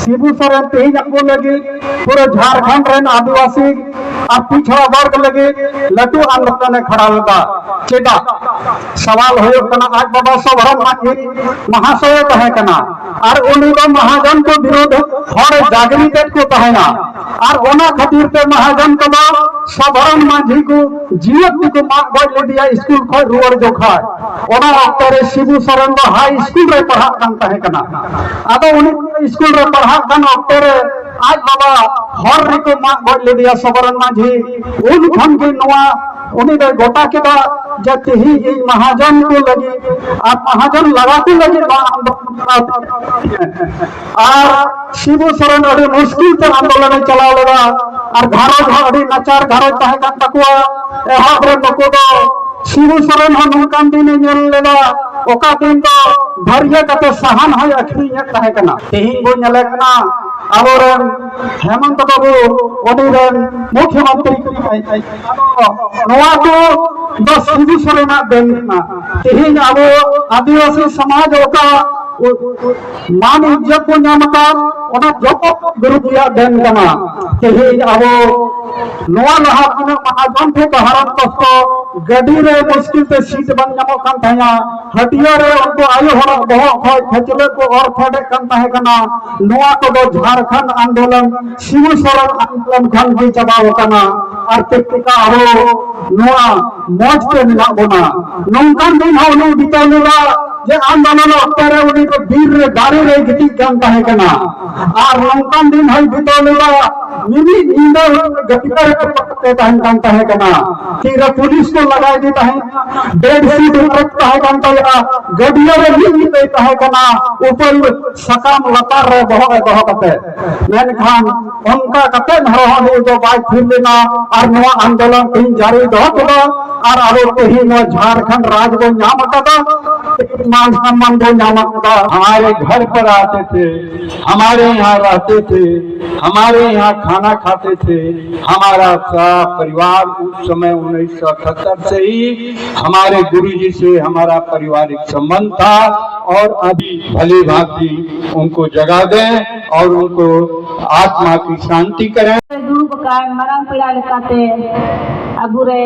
शिबू सोरेन तेज को लगे पूरे झारखंड रन आदिवासी और पिछड़ा वर्ग लगे लटू आंदोलन खड़ा लगा चेदा सवाल हो आज बाबा सोभरम मांझी महाशय तहकना और उन्हीं महाजन को विरोध हर जागृत को तहना और ओना खातिर ते महाजन को सोभरम मांझी को जीवत को मांग गज ले दिया स्कूल खो रुआर जोखा ओना वक्त रे शिबू सोरेन दो हाई स्कूल रे पढ़ा कान तहकना आदो उन्हीं स्कूल रे पढ़ा कान वक्त रे आज बाबा हर रे को मांग गज ले दिया सोभरम मांझी उन खन के नवा उन्हीं दो गोटा के दा जब ही महाजन को लगी आप महाजन लगाते लगे और शिबू सोरेन अभी मुश्किल से आंदोलन चला लगा और घरों अभी नचार घरों तहका तकुआ एहब रे बको दो शिबू सोरेन हम नौकान दिन नेल लेदा ओका दिन तो भरिया कते सहन है अखरी तहकना तेहिं बो नेलकना आबोरन हेमंत बाबू ओनिरन मुख्यमंत्री नवा को दो शिबू सोरेन देना तेहिं आबो आदिवासी समाज ओका मान इज्जत को नामका ओना जोको गुरु दिया देन कना तेहिं आबो नवा लहा महाजन थे हरम कस्तो गडी रे मुश्किल से सीट बन नामो कान थाया हटिया रे उनको आयो हरा बहु खय खचले को और थडे कान ताहे कना नवा को दो झारखंड आंदोलन शिबू सोरेन आंदोलन खान भी चबाव कना और तेका हो नवा मौज के मिला बोना नौकान दिन हो नु बितालेला जे आंदोलन अक्तरे उनी को वीर रे गाड़ी रे गिटी कान ताहे कना और नौकान दिन हो बितालेला मिनी इंदर गतिकर पकते ताहे कान ताहे कना कि पुलिस को लगाई देता है डेढ़ सीट रखता है कान ताहे गडिया रे ली देता है कना ऊपर सकाम लतार रे बहु कते मैन खान उनका कते नरहनी जो बाइक फिर लेना और नवा आंदोलन तीन जारी दो और आरो तेही नो झारखंड राज को नाम कदा मान सम्मान को नाम कदा हमारे घर पर आते थे, हमारे यहाँ रहते थे, हमारे यहाँ खाना खाते थे। हमारा सारा परिवार उस समय 1978 से ही हमारे गुरुजी से हमारा पारिवारिक संबंध था और अभी भले भांति उनको जगा दें और उनको आत्मा की शांति करें। अबुरे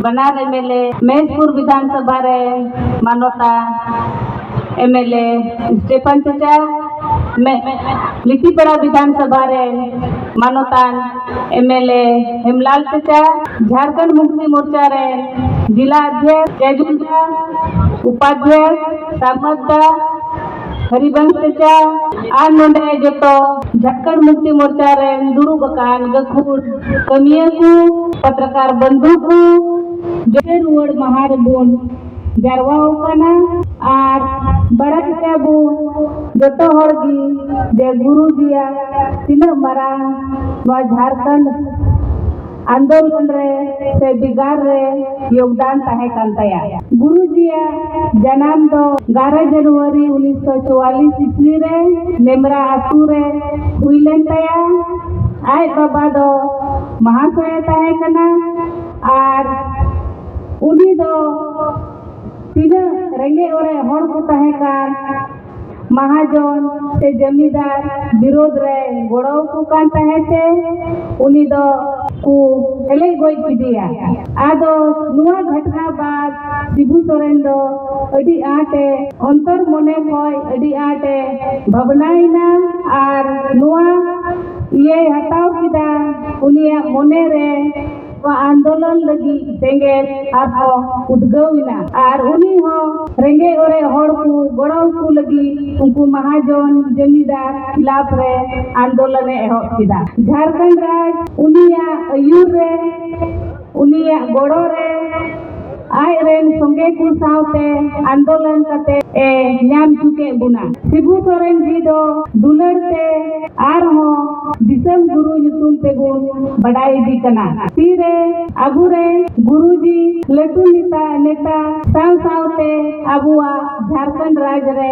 बनार एमएलए महेशपुर विधानसभा रे मानवता एमएलए स्टेफन चाचा लिट्टीपड़ा विधानसभा रे मानवतान एमएलए हेमलाल चाचा झारखंड मुक्ति मोर्चा रे जिला अध्यक्ष जयजुंदा उपाध्यक्ष सामदा हरिवंश चाचा आ नोंडे जतो झारखंड मुक्ति मोर्चा रे दुरुब कान गखुर कमिया को पत्रकार बंधु को जे रुवड़ महार बोन जारवा ओकाना आर बड़ा चाचा बो जतो हरगी जे गुरु दिया तीन मारा वा झारखंड आंदोलन रे से बिगाड़ रे योगदान ताहे कांताया गुरुजिया जन्म दो 11 जनवरी 1944 ईस्वी रे नेमरा आतू रे हुइलन ताया आय बाबा दो महाशय ताहे कना आर उनी दो तीन रंगे ओरे हड़ को ताहे का महाजन से जमींदार विरोध रे गोड़ो को कान ताहे से उनी दो को एले गोई किदिया आदो नुआ घटना बाद शिबू सोरेन दो अडी आटे अंतर मने होय अडी आटे भावनाइना आर नुआ ये हटाव किदा उनिया मने रे आंदोलन लगी सेंगेल आरो उद्गविना और उनी हो रेंगे ओरे हड़ को गड़ो को लगी उनको महाजन जमींदार खिलाफ रे आंदोलन एहब किदा झारखंड राज उनिया अयूर रे उनिया गड़ो रे आय रेन संगे को सावते आंदोलन कते ए न्याम चुके बुना शिबू सोरेन जी दो दुलड़ते आर हो दिसम गुरु युतुम ते गुण बड़ाई दी कना तीरे अबू रे गुरुजी लटू नेता साव सावते अबुआ झारखंड राज रे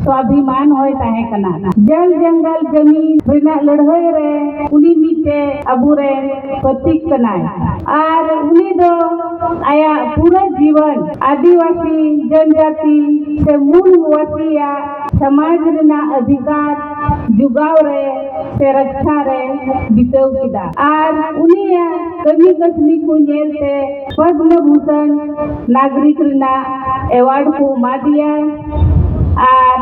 स्वाभिमान होय ताहे कना जल जंगल जमीन बिना लड़ाई रे उनी मीते अबुरे प्रतीक कनाय और उनी दो आया पूरा जीवन आदिवासी जनजाति से मूलवासिया समाज रेना अधिकार जुगाव रे से रक्षा रे बितेव किदा और उनिया कमी कसनी को नेलते पद्म भूषण नागरिक रेना अवार्ड को मा दिया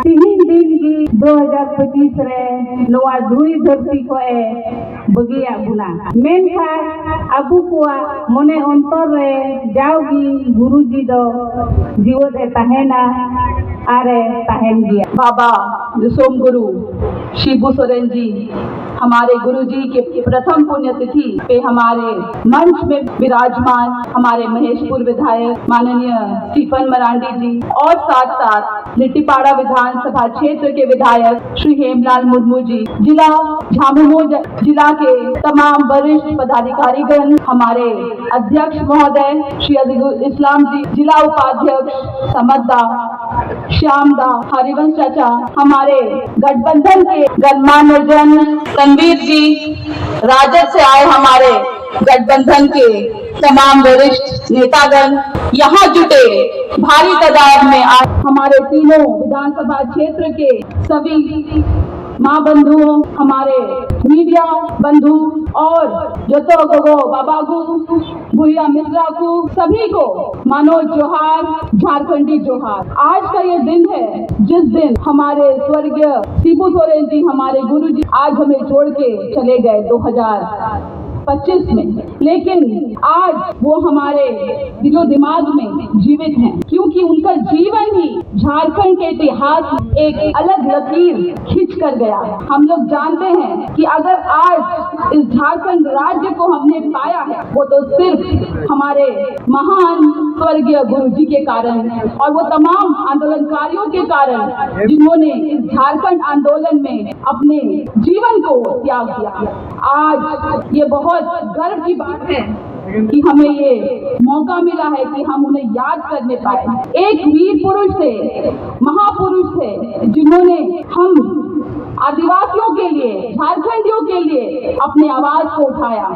तीन दिन की 2025 रे नवा धुई धरती को बगिया बुना मेनखा अबू को मने अंतर रे जाओगी गुरुजी दो जीवन रे तहेना आरे तहेन गया। बाबा दिसोम गुरु शिबू सोरेन जी हमारे गुरु जी के प्रथम पुण्यतिथि पे हमारे मंच में विराजमान हमारे महेशपुर विधायक माननीय स्टीफन मरांडी जी और साथ साथ लिट्टीपाड़ा विधानसभा क्षेत्र के विधायक श्री हेमलाल मुर्मू जी, जिला झामुमो जिला के तमाम वरिष्ठ पदाधिकारीगण, हमारे अध्यक्ष महोदय श्री अजीजुल इस्लाम जी, जिला उपाध्यक्ष समद्दा श्यामदा हरिवंश चाचा, हमारे गठबंधन के गणमान्य जन तनवीर जी, राजद से आए हमारे गठबंधन के तमाम वरिष्ठ नेतागण यहाँ जुटे भारी तादाद में आज हमारे तीनों विधानसभा क्षेत्र के सभी माँ बंधुओं, हमारे मीडिया बंधु और जतो गोगो बाबागु भूया मिश्रा को सभी को मनोज जोहार, झारखंडी जोहार। आज का ये दिन है जिस दिन हमारे स्वर्गीय शिबू सोरेन जी हमारे गुरु जी आज हमें छोड़ के चले गए 2025 में, लेकिन आज वो हमारे दिलो दिमाग में जीवित हैं क्योंकि उनका जीवन ही झारखंड के इतिहास में एक अलग लकीर खींच कर गया। हम लोग जानते हैं कि अगर आज इस झारखंड राज्य को हमने पाया है वो तो सिर्फ हमारे महान स्वर्गीय गुरु जी के कारण और वो तमाम आंदोलनकारियों के कारण जिन्होंने इस झारखंड आंदोलन में अपने जीवन को त्याग दिया। आज ये बहुत गर्व की बात है कि हमें ये मौका मिला है कि हम उन्हें याद करने पाए। एक वीर पुरुष थे, महापुरुष थे, जिन्होंने हम आदिवासियों के लिए, झारखंडियों के लिए अपनी आवाज को उठाया,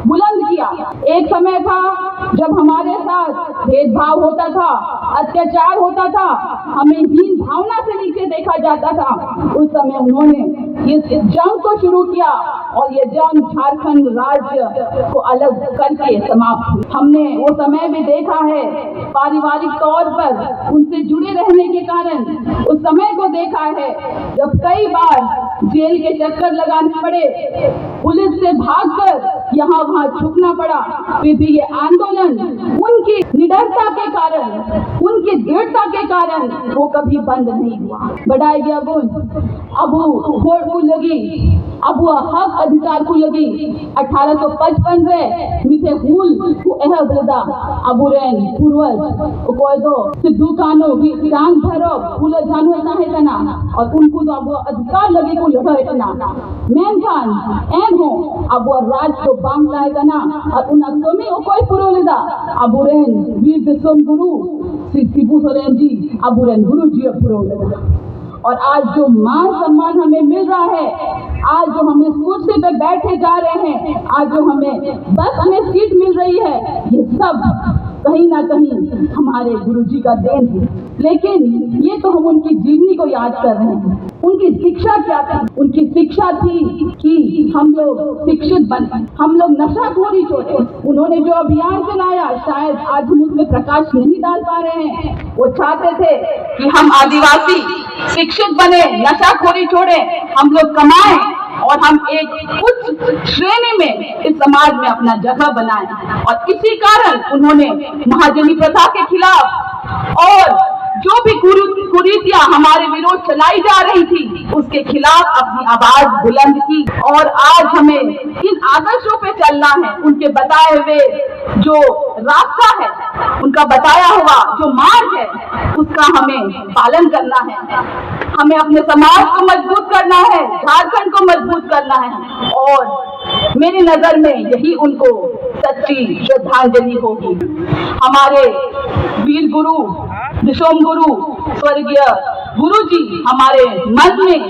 बुलंद किया। एक समय था जब हमारे साथ भेदभाव होता था, अत्याचार होता था, हमें हीन भावना से नीचे देखा जाता था। उस समय उन्होंने इस जंग को शुरू किया और ये जंग झारखंड राज्य को अलग करके समाप्त हुई। हमने वो समय भी देखा है, पारिवारिक तौर पर उनसे जुड़े रहने के कारण उस समय को देखा है जब कई बार जेल के चक्कर लगाने पड़े, पुलिस से भागकर यहाँ वहाँ छुपना पड़ा, फिर भी ये आंदोलन उनकी निडरता के कारण, उनकी दृढ़ता के कारण वो कभी बंद नहीं हुआ। बढ़ाई गया गुण अब वोट को लगी, अब वो हक अधिकार को लगी 1855 रे मिथे हुल को एह बदा अबुरेन पूर्वज कोई दो सिद्धू कानो भी चांद भरो फूल जानू है तना और उनको तो अब अधिकार लगे को लड़े तना मेन खान एन हो अब वो राज को बांग्ला है तना और उन कमी कोई पुरोलेदा अबुरेन वीर दिसोम गुरु श्री शिबू सोरेन जी अबुरेन गुरु जी पुरोलेदा। और आज जो मान सम्मान हमें मिल रहा है, आज जो हम इस कुर्सी पे बैठे जा रहे हैं, आज जो हमें बस में सीट मिल रही है, ये सब कहीं ना कहीं हमारे गुरुजी का देन है। लेकिन ये तो हम उनकी जीवनी को याद कर रहे हैं। उनकी शिक्षा क्या थी? उनकी शिक्षा थी कि हम लोग शिक्षित बने, हम लोग नशाखोरी छोड़े। उन्होंने जो अभियान चलाया, शायद आज हम उसमें प्रकाश नहीं डाल पा रहे हैं। वो चाहते थे कि हम आदिवासी शिक्षित बने, नशाखोरी छोड़े, हम लोग कमाएं और हम एक उच्च श्रेणी में इस समाज में अपना जगह बनाएं। और इसी कारण उन्होंने महाजनी प्रथा के खिलाफ और जो भी कुरीतियां हमारे विरोध चलाई जा रही थी उसके खिलाफ अपनी आवाज बुलंद की। और आज हमें इन आदर्शों पे चलना है, उनके बताए हुए जो रास्ता है, उनका बताया हुआ जो मार्ग है, उसका हमें पालन करना है। हमें अपने समाज को मजबूत करना है, झारखंड को मजबूत करना है और मेरी नजर में यही उनको सच्ची श्रद्धांजलि होगी। हमारे वीर गुरु दिसोम गुरु स्वर्गीय गुरुजी हमारे मन में,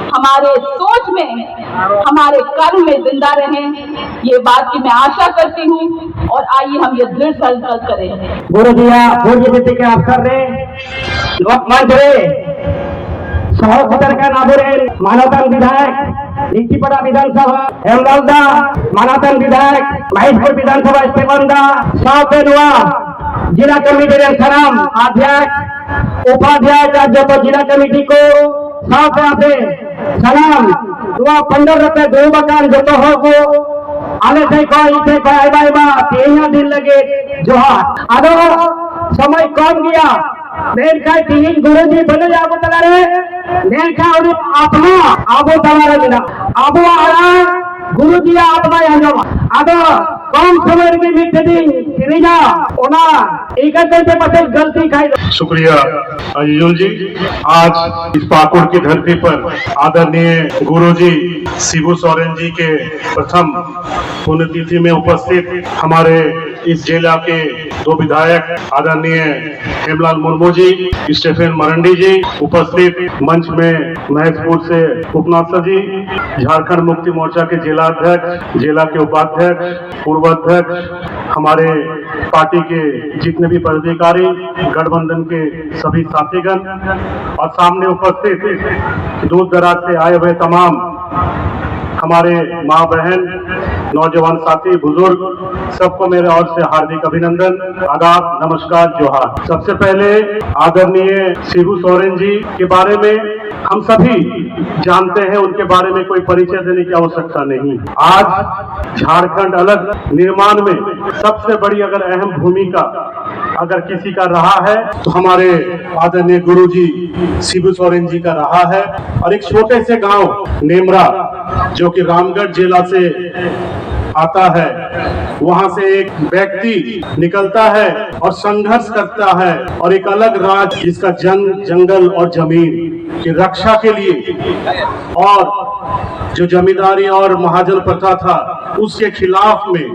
हमारे सोच में, हमारे कर्म में जिंदा रहें, ये बात की मैं आशा करती हूँ। और आइए हम ये दृढ़ संकल्प करें। गुरुजिया पुण्यतिथि के अवसर रे मंच रे सहस्तर का नाबुरे मानवतन विधायक नीतिपड़ा विधानसभा हेमलालदा मानवतन विधायक महेशपुर विधानसभा स्टेफनदा साउथ नुआ जिला कमेटी रे सलाम अध्यक्ष उपाध्यक्ष जो जिला कमेटी को साउथ आते सलाम नुआ 15 रुपए दो मकान जो हो को आले से इसे आइबा तेना दिन लगे जोहार आदो समय कम गया नेन का तीन गुरुजी बने जाबो तलारे नेन का और आत्मा आबो तलारे बिना आबो आरा गुरुजी आत्मा आजो आदो कम समय की मिटदी तिरिना ओना एकते से पते गलती खाई। शुक्रिया अजीजुल जी। आज इस पाकुड़ की धरती पर आदरणीय गुरुजी शिबू सोरेन जी के प्रथम पुण्यतिथि में उपस्थित हमारे इस जिला के दो विधायक आदरणीय हेमलाल मुर्मू जी, स्टेफन मरंडी जी, उपस्थित मंच में महेशपुर से उपनाथ जी, झारखंड मुक्ति मोर्चा के जिला अध्यक्ष, जिला के उपाध्यक्ष, पूर्व अध्यक्ष, हमारे पार्टी के जितने भी पदाधिकारी, गठबंधन के सभी साथीगण और सामने उपस्थित दूर दराज से आए हुए तमाम हमारे माँ बहन, नौजवान साथी, बुजुर्ग, सबको मेरे ओर से हार्दिक अभिनंदन, आदाब, नमस्कार, जोहार। सबसे पहले आदरणीय शिबू सोरेन जी के बारे में हम सभी जानते हैं, उनके बारे में कोई परिचय देने की आवश्यकता नहीं। आज झारखंड अलग निर्माण में सबसे बड़ी अगर अहम भूमिका अगर किसी का रहा है तो हमारे आदरणीय गुरुजी शिबू सोरेन जी का रहा है। और एक छोटे से गांव नेमरा जो कि रामगढ़ जिला से आता है, वहां से एक व्यक्ति निकलता है और संघर्ष करता है और एक अलग राज जिसका जंगल और जमीन की रक्षा के लिए और जो जमींदारी और महाजन प्रथा था उसके खिलाफ में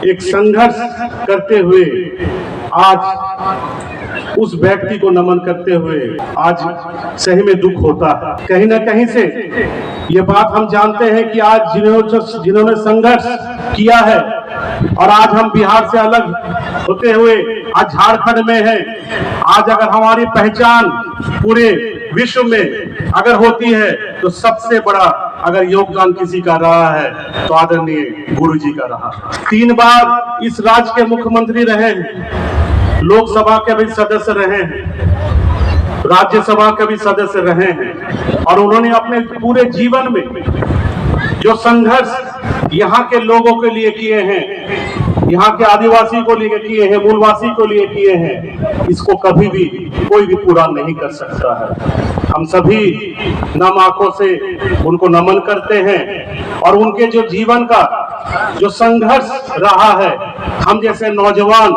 एक संघर्ष करते हुए आज उस व्यक्ति को नमन करते हुए आज सही में दुख होता है। कहीं ना कहीं से ये बात हम जानते हैं कि आज जिन्होंने संघर्ष किया है और आज हम बिहार से अलग होते हुए आज झारखंड में हैं, आज अगर हमारी पहचान पूरे विश्व में अगर होती है तो सबसे बड़ा अगर योगदान किसी का रहा है तो आदरणीय गुरुजी का रहा। 3 बार इस राज्य के मुख्यमंत्री रहे हैं, लोकसभा के भी सदस्य रहे हैं, राज्यसभा के भी सदस्य रहे हैं और उन्होंने अपने पूरे जीवन में जो संघर्ष यहाँ के लोगों के लिए किए हैं, यहाँ के आदिवासी को लिए किए हैं, मूलवासी को लिए किए हैं, इसको कभी भी कोई भी पूरा नहीं कर सकता है। हम सभी नम आंखों से उनको नमन करते हैं और उनके जो जीवन का जो संघर्ष रहा है, हम जैसे नौजवान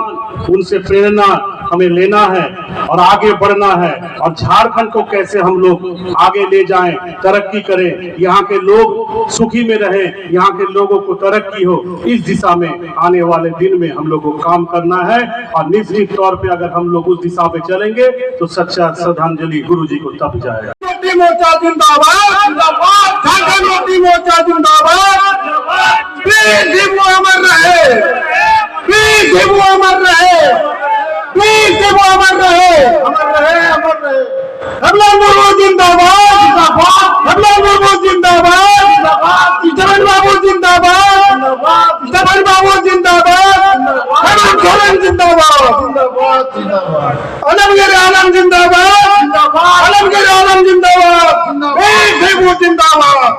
उनसे प्रेरणा हमें लेना है और आगे बढ़ना है और झारखंड को कैसे हम लोग आगे ले जाएं, तरक्की करें, यहाँ के लोग सुखी में रहें, यहाँ के लोगों को तरक्की हो, इस दिशा में आने वाले दिन में हम लोग को काम करना है। और निश्चित तौर पे अगर हम लोग उस दिशा में चलेंगे तो सच्चा श्रद्धांजलि गुरु जी को तब जाएगा। मुक्ति मोर्चा जिंदाबाद, झारखंड मुक्ति मोर्चा जिंदाबाद, वीर शिबू अमर रहे, वीर शिबू अमर रहे, वीर शिबू अमर रहे, अमर रहे, अमर रहे। हेमलाल मुर्मू जिंदाबाद, जिंदाबाद, हेमलाल मुर्मू जिंदाबाद, जिंदाबाद, स्टेफन बाबू जिंदाबाद, जिंदाबाद, स्टेफन बाबू जिंदाबाद, हेमंत सोरेन जिंदाबाद, जिंदाबाद, जिंदाबाद, आलमगीर आलम जिंदाबाद, जिंदाबाद, आलमगीर आलम जिंदाबाद, वीर शिबू जिंदाबाद।